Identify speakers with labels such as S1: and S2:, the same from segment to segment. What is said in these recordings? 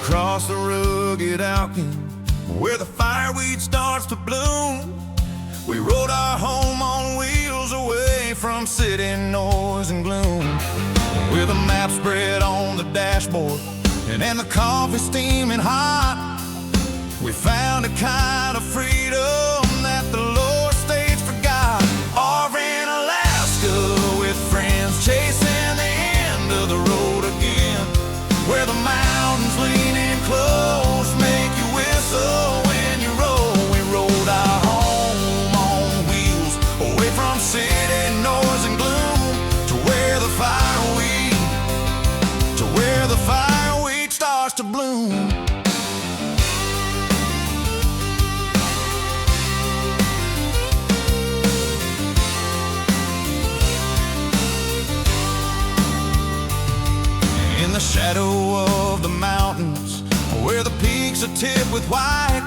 S1: across the rugged outcome where the fireweed starts to bloom. We rode our home on wheels away from city noise and gloom. With a map spread on the dashboard and the coffee steaming hot, we found a kind of freedom that the lower states forgot. Off in Alaska with friends chasing the end of the road again, where the mountains lean in close, make you whistle when you roll. We rode our home on wheels away from city noise and gloom to where the fireweed starts to bloom. In the shadow of the mountains, where the peaks are tipped with white,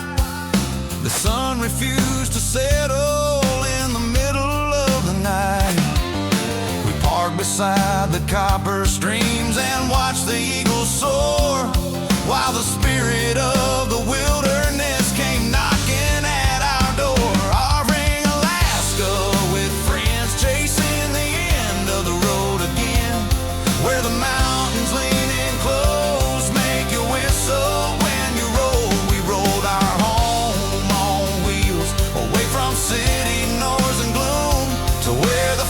S1: the sun refused to settle in the middle of the night. We parked beside the copper streams and watched the eagles soar, while the spirit of the wilderness came knocking at our door. Offering Alaska with friends chasing the end of the road again, where the mountains lean in close, make you whistle when you roll. We rolled our home on wheels away from city noise and gloom to where the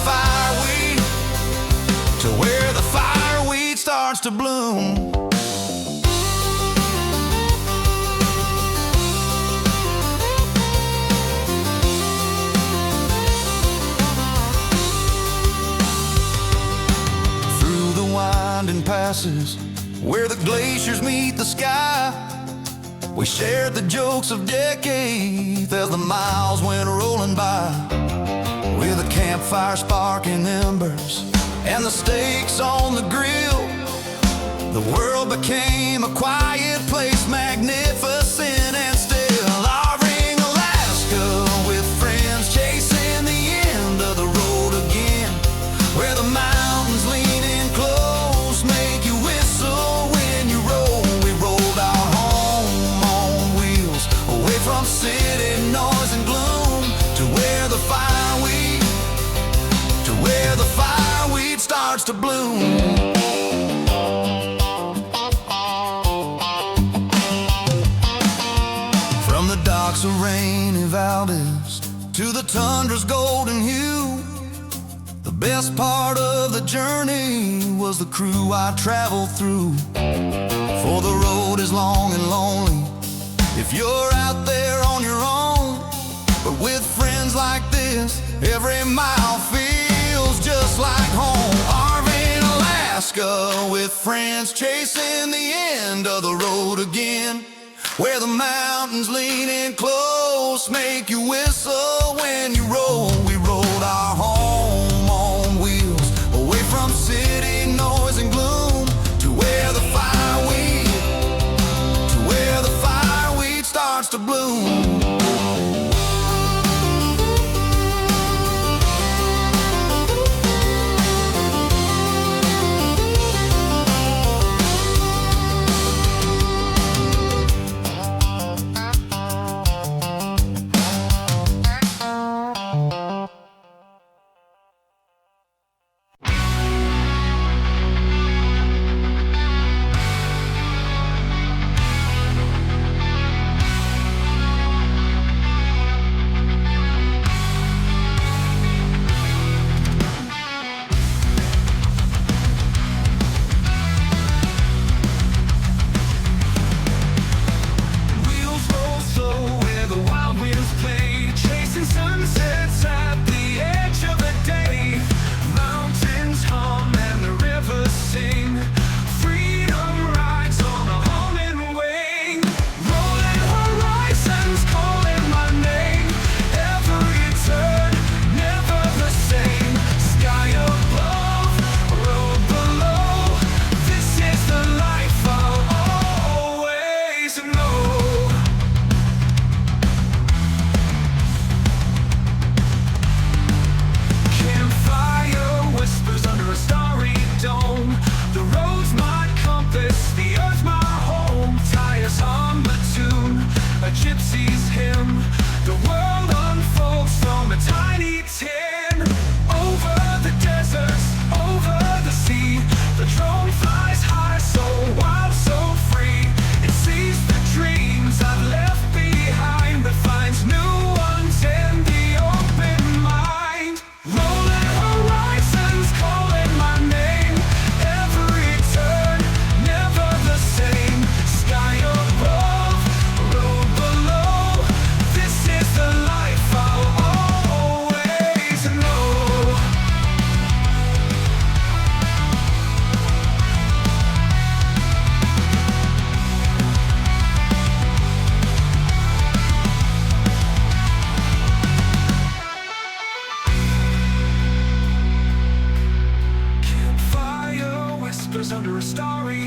S1: fireweed starts to bloom. Through the winding passes where the glaciers meet the sky, we shared the jokes of decades as the miles went rolling by. With a campfire sparking embers and the steaks on the grill, the world became a quiet place, magnificent and still. Offering Alaska with friends chasing the end of the road again, where the mountains lean in close, make you whistle when you roll. We rolled our home on wheels away from city noise and gloom to where the fireweed starts to bloom. From the docks of rainy Valdez to the tundra's golden hue, the best part of the journey was the crew I traveled through. For the road is long and lonely if you're out there on your own, but with friends like this, every mile feels just like home. Arvin, Alaska, with friends chasing the end of the road again, where the mountains lean in close, make you whistle when you roll. We rolled our home on wheels away from city noise and gloom to where the fireweed starts to bloom.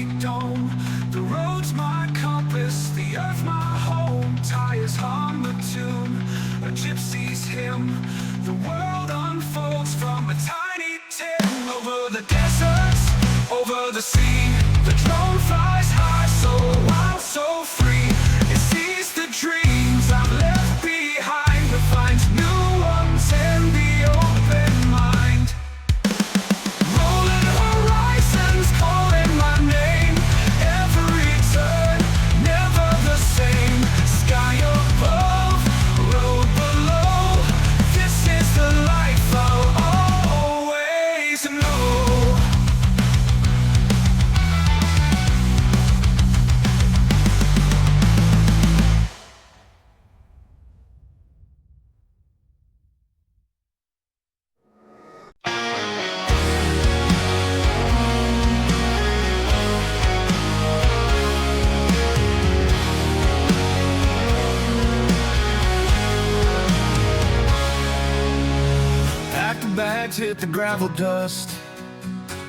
S1: peak dome. The road's my compass, the earth my home. Tires hum the tune, a gypsy's hymn. The world unfolds from a tiny tip. Over the deserts, over the sea, the drone flies high, so wild, so free. It sees the dreams I've left behind, but finds new ones in the open mind. Rolling horizons, calling my name. Every turn, never the same. Sky above, road below. This is the life I'll always know. Pack the bags, hit the gravel dust.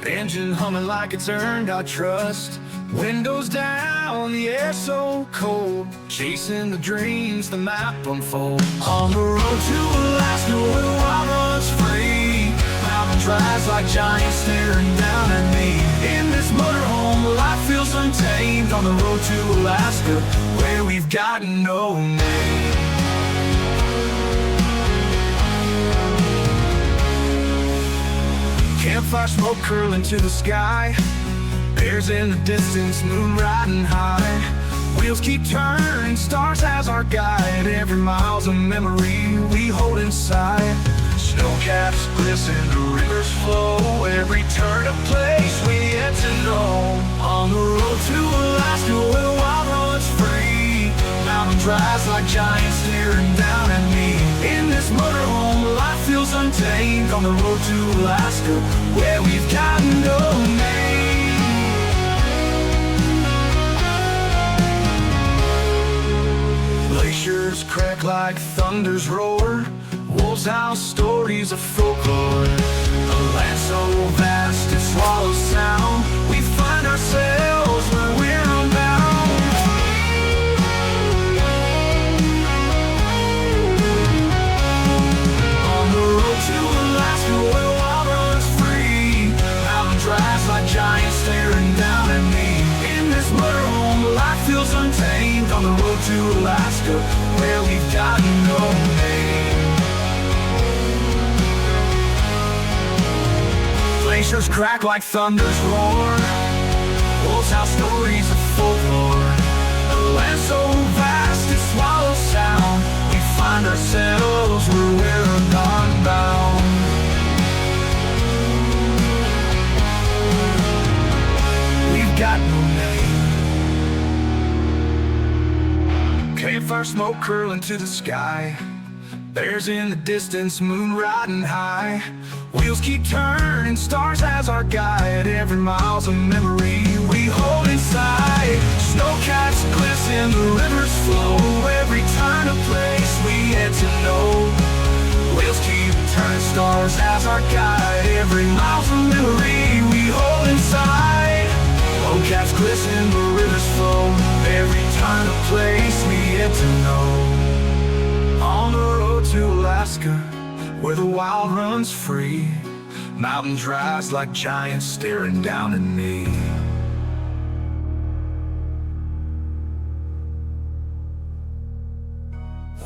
S1: Engine humming like it's earned our trust. Windows down, the air so cold. Chasing the dreams, the map unfold. On the road to Alaska where the wild runs free. Mountain drives like giants staring down at me. In this motorhome, life feels untamed. On the road to Alaska where we've got no name. Campfire smoke curling to the sky. Bears in the distance, moon riding high. Wheels keep turning, stars as our guide. Every mile's a memory we hold inside. Snowcaps glisten, the rivers flow. Every turn a place we yet to know. On the road to Alaska where the wild runs free. Mountain drives like giants staring down at me. In this motorhome, life feels untamed. On the road to Alaska where we've got no name. Glaciers crack like thunder's roar. Wolves howl stories of folklore. A land so vast it swallows sound. We find ourselves where we're unbound. On the road to Alaska where the wild runs free. Mountain drives like giants staring down at me. In this motorhome, life feels untamed. On the road to Alaska where we've got no name. Glaciers crack like thunder's roar. Wolves howl stories of folklore. A land so vast it swallows sound. We find ourselves where we're unbound. We've got no name. Campfire smoke curling to the sky. Bears in the distance, moon riding high. Wheels keep turning, stars as our guide. Every mile's a memory we hold inside. Snowcaps glisten, the rivers flow. Every turn a place we yet to know. Wheels keep turning, stars as our guide. Every mile's a memory we hold inside. Low caps glisten, the rivers flow. Every turn a place we yet to know. On the road to Alaska where the wild runs free. Mountain drives like giants staring down at me.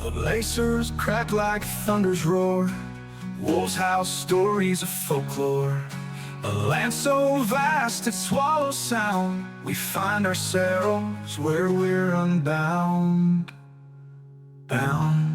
S1: The glaciers crack like thunder's roar. Wolves howl stories of folklore. A land so vast it swallows sound. We find ourselves where we're unbound. Bound.